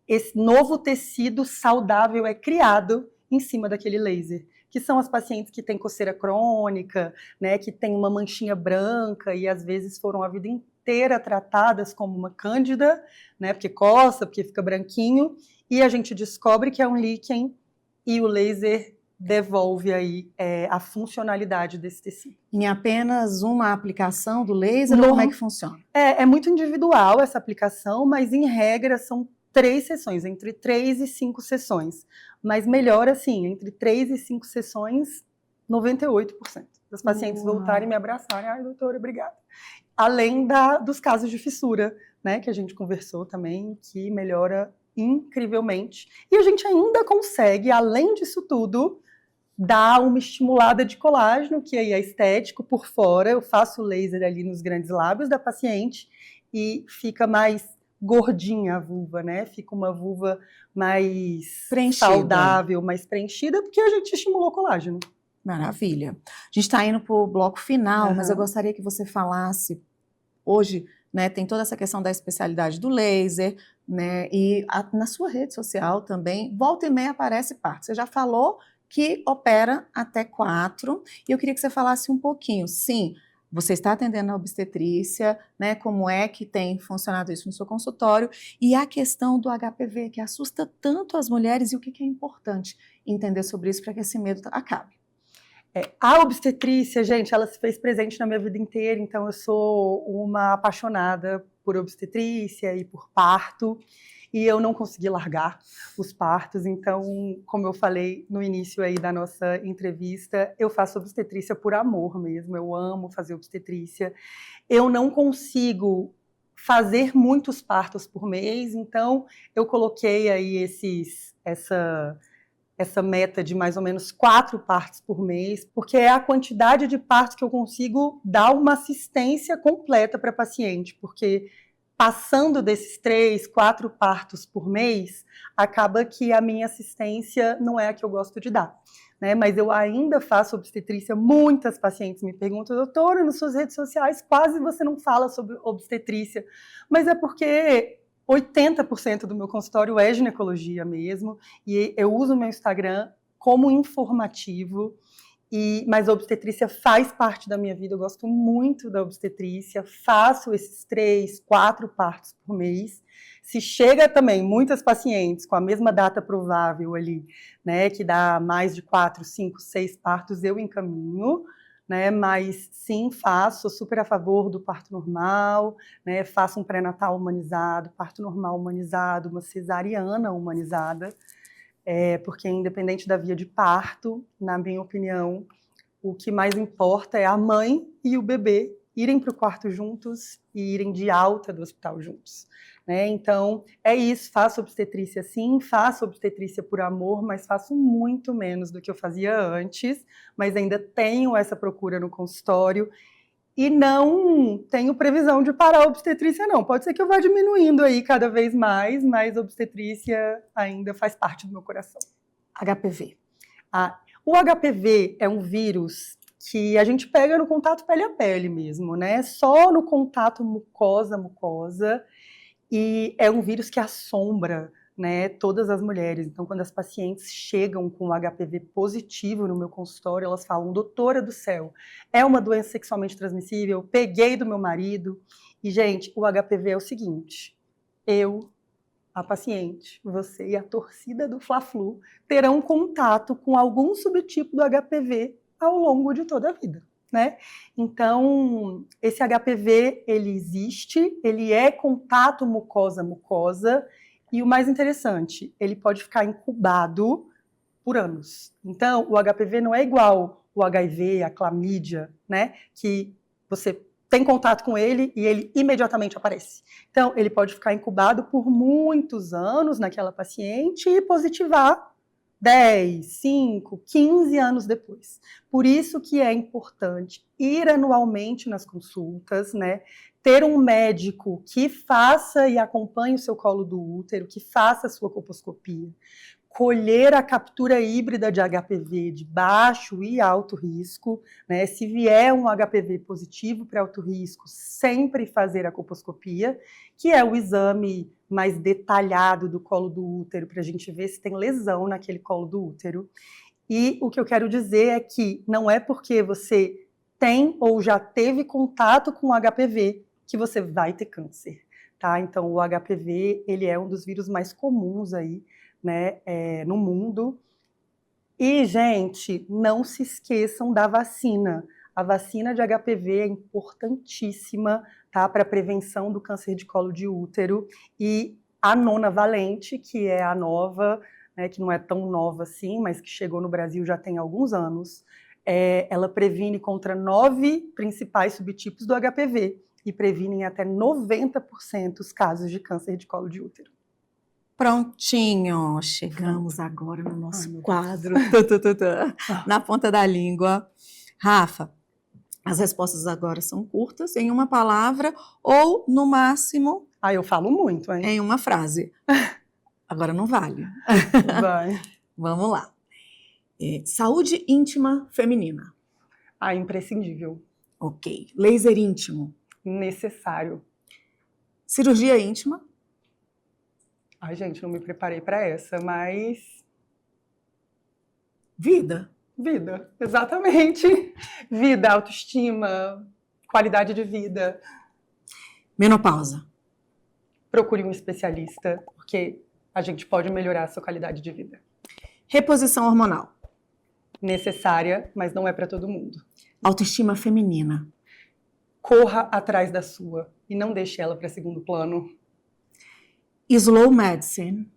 esse novo tecido saudável é criado em cima daquele laser, que são as pacientes que têm coceira crônica, né, que têm uma manchinha branca e às vezes foram a vida inteira tratadas como uma cândida, né, porque coça, porque fica branquinho, e a gente descobre que é um líquen e o laser devolve aí a funcionalidade desse tecido. Em apenas uma aplicação do laser, ou como é que funciona? É muito individual essa aplicação, mas em regra são 3 sessões, entre 3 e 5 sessões. Mas melhor assim, entre 3 e 5 sessões, 98% das pacientes voltarem e me abraçarem. Ai, doutora, obrigada. Além dos casos de fissura, né, que a gente conversou também, que melhora incrivelmente. E a gente ainda consegue, além disso tudo, dar uma estimulada de colágeno, que aí é estético por fora. Eu faço laser ali nos grandes lábios da paciente e fica mais gordinha a vulva, né? Fica uma vulva mais preenchida, saudável, mais preenchida, porque a gente estimulou o colágeno. Maravilha. A gente está indo para o bloco final, mas eu gostaria que você falasse, hoje, né, tem toda essa questão da especialidade do laser, né, e na sua rede social também, volta e meia aparece parto. Você já falou que opera até 4, e eu queria que você falasse um pouquinho. Sim, você está atendendo a obstetrícia, né? Como é que tem funcionado isso no seu consultório? E a questão do HPV, que assusta tanto as mulheres, e o que é importante entender sobre isso para que esse medo acabe. A obstetrícia, gente, ela se fez presente na minha vida inteira, então eu sou uma apaixonada por obstetrícia e por parto, e eu não consegui largar os partos, então, como eu falei no início aí da nossa entrevista, eu faço obstetrícia por amor mesmo, eu amo fazer obstetrícia. Eu não consigo fazer muitos partos por mês, então eu coloquei aí essa meta de mais ou menos 4 partos por mês, porque é a quantidade de partos que eu consigo dar uma assistência completa para a paciente, porque passando desses 3, 4 partos por mês, acaba que a minha assistência não é a que eu gosto de dar, né? Mas eu ainda faço obstetrícia. Muitas pacientes me perguntam, doutora, nas suas redes sociais quase você não fala sobre obstetrícia, mas é porque 80% do meu consultório é ginecologia mesmo, e eu uso o meu Instagram como informativo, mas a obstetrícia faz parte da minha vida, eu gosto muito da obstetrícia, faço esses 3, 4 partos por mês. Se chega também muitas pacientes com a mesma data provável ali, né, que dá mais de 4, 5, 6 partos, eu encaminho, né, mas sim, sou super a favor do parto normal, né, faço um pré-natal humanizado, parto normal humanizado, uma cesariana humanizada, porque independente da via de parto, na minha opinião, o que mais importa é a mãe e o bebê irem para o quarto juntos e irem de alta do hospital juntos. Né? Então, é isso, faço obstetrícia sim, faço obstetrícia por amor, mas faço muito menos do que eu fazia antes, mas ainda tenho essa procura no consultório e não tenho previsão de parar a obstetrícia não. Pode ser que eu vá diminuindo aí cada vez mais, mas obstetrícia ainda faz parte do meu coração. HPV. O HPV é um vírus que a gente pega no contato pele a pele mesmo, né? Só no contato mucosa-mucosa, e é um vírus que assombra, né, todas as mulheres. Então, quando as pacientes chegam com HPV positivo no meu consultório, elas falam, doutora do céu, é uma doença sexualmente transmissível, peguei do meu marido. E, gente, o HPV é o seguinte, a paciente, você e a torcida do Fla-Flu terão contato com algum subtipo do HPV ao longo de toda a vida, né? Então, esse HPV, ele existe, ele é contato mucosa-mucosa, e o mais interessante, ele pode ficar incubado por anos. Então, o HPV não é igual o HIV, a clamídia, né? Que você tem contato com ele e ele imediatamente aparece. Então, ele pode ficar incubado por muitos anos naquela paciente e positivar 10, 5, 15 anos depois. Por isso que é importante ir anualmente nas consultas, né? Ter um médico que faça e acompanhe o seu colo do útero, que faça a sua colposcopia, colher a captura híbrida de HPV de baixo e alto risco, né? Se vier um HPV positivo para alto risco, sempre fazer a colposcopia, que é o exame mais detalhado do colo do útero, para a gente ver se tem lesão naquele colo do útero. E o que eu quero dizer é que não é porque você tem ou já teve contato com o HPV que você vai ter câncer, tá? Então, o HPV, ele é um dos vírus mais comuns aí, né, no mundo. E, gente, não se esqueçam da vacina. A vacina de HPV é importantíssima, tá, para a prevenção do câncer de colo de útero. E a nonavalente, que é a nova, né, que não é tão nova assim, mas que chegou no Brasil já tem alguns anos, ela previne contra 9 principais subtipos do HPV e previne em até 90% os casos de câncer de colo de útero. Prontinho, chegamos agora no nosso quadro, na ponta da língua. Rafa, as respostas agora são curtas, em uma palavra ou, no máximo... Eu falo muito, hein? Em uma frase. Agora não vale. Vai. Vamos lá. Saúde íntima feminina. Imprescindível. Ok. Laser íntimo. Necessário. Cirurgia íntima. Gente, não me preparei para essa, mas... Vida. Vida, exatamente. Vida, autoestima, qualidade de vida. Menopausa. Procure um especialista, porque a gente pode melhorar a sua qualidade de vida. Reposição hormonal. Necessária, mas não é para todo mundo. Autoestima feminina. Corra atrás da sua e não deixe ela para segundo plano. Slow medicine.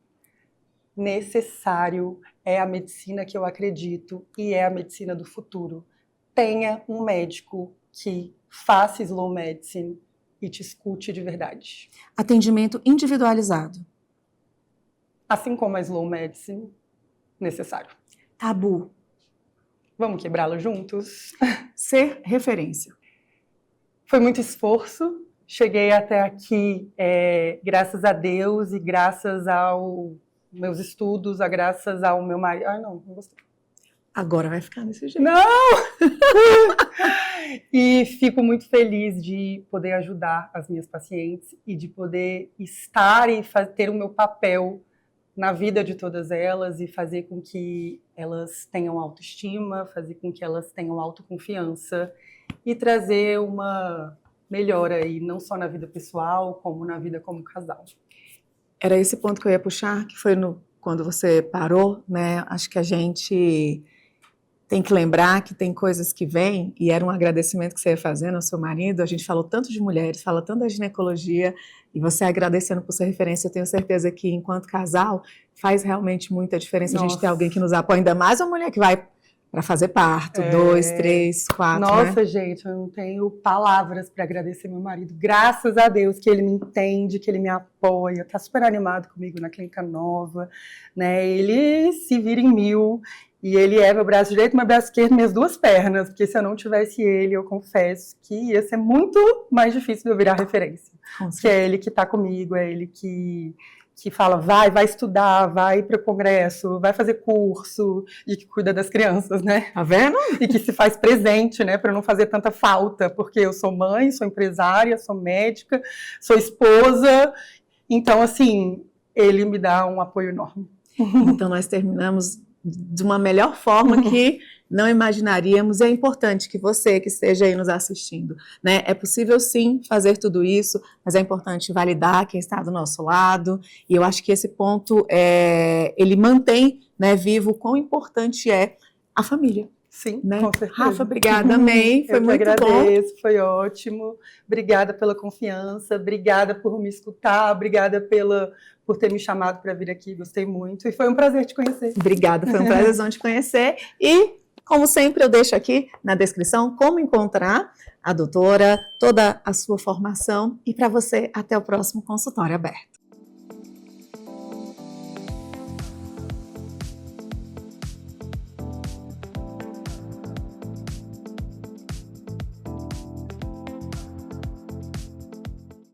Necessário, é a medicina que eu acredito e é a medicina do futuro. Tenha um médico que faça slow medicine e te escute de verdade. Atendimento individualizado. Assim como a slow medicine, necessário. Tabu. Vamos quebrá-lo juntos? Ser referência. Foi muito esforço. Cheguei até aqui graças a Deus e graças aos meus estudos, graças ao meu marido. Não gostei. Agora vai ficar desse jeito. Não! E fico muito feliz de poder ajudar as minhas pacientes e de poder estar e ter o meu papel na vida de todas elas e fazer com que elas tenham autoestima, fazer com que elas tenham autoconfiança e trazer uma melhora aí, não só na vida pessoal, como na vida como casal. Era esse ponto que eu ia puxar, que foi quando você parou, né? Acho que a gente tem que lembrar que tem coisas que vêm, e era um agradecimento que você ia fazendo ao seu marido. A gente falou tanto de mulheres, fala tanto da ginecologia, e você agradecendo por sua referência. Eu tenho certeza que, enquanto casal, faz realmente muita diferença. Nossa. A gente ter alguém que nos apoia, ainda mais uma mulher que vai para fazer parto, 2, 3, 4, Nossa, né? gente, eu não tenho palavras para agradecer meu marido. Graças a Deus que ele me entende, que ele me apoia, tá super animado comigo na clínica nova, né? Ele se vira em mil e ele é meu braço direito, meu braço esquerdo, minhas duas pernas, porque se eu não tivesse ele, eu confesso que ia ser muito mais difícil de eu virar referência. Que é ele que tá comigo, é ele que fala, vai estudar, vai para o congresso, vai fazer curso, e que cuida das crianças, né? Tá vendo? E que se faz presente, né, para não fazer tanta falta, porque eu sou mãe, sou empresária, sou médica, sou esposa, então, assim, ele me dá um apoio enorme. Então, nós terminamos de uma melhor forma que não imaginaríamos, e é importante que você que esteja aí nos assistindo, né? É possível sim fazer tudo isso, mas é importante validar quem está do nosso lado, e eu acho que esse ponto, ele mantém, né, vivo o quão importante é a família. Sim, Né? com certeza. Rafa, obrigada, amei, foi muito bom. Eu agradeço, foi ótimo. Obrigada pela confiança, obrigada por me escutar, obrigada por ter me chamado para vir aqui, gostei muito. E foi um prazer te conhecer. Obrigada, foi um prazer te conhecer. E, como sempre, eu deixo aqui na descrição como encontrar a doutora, toda a sua formação. E para você, até o próximo consultório aberto.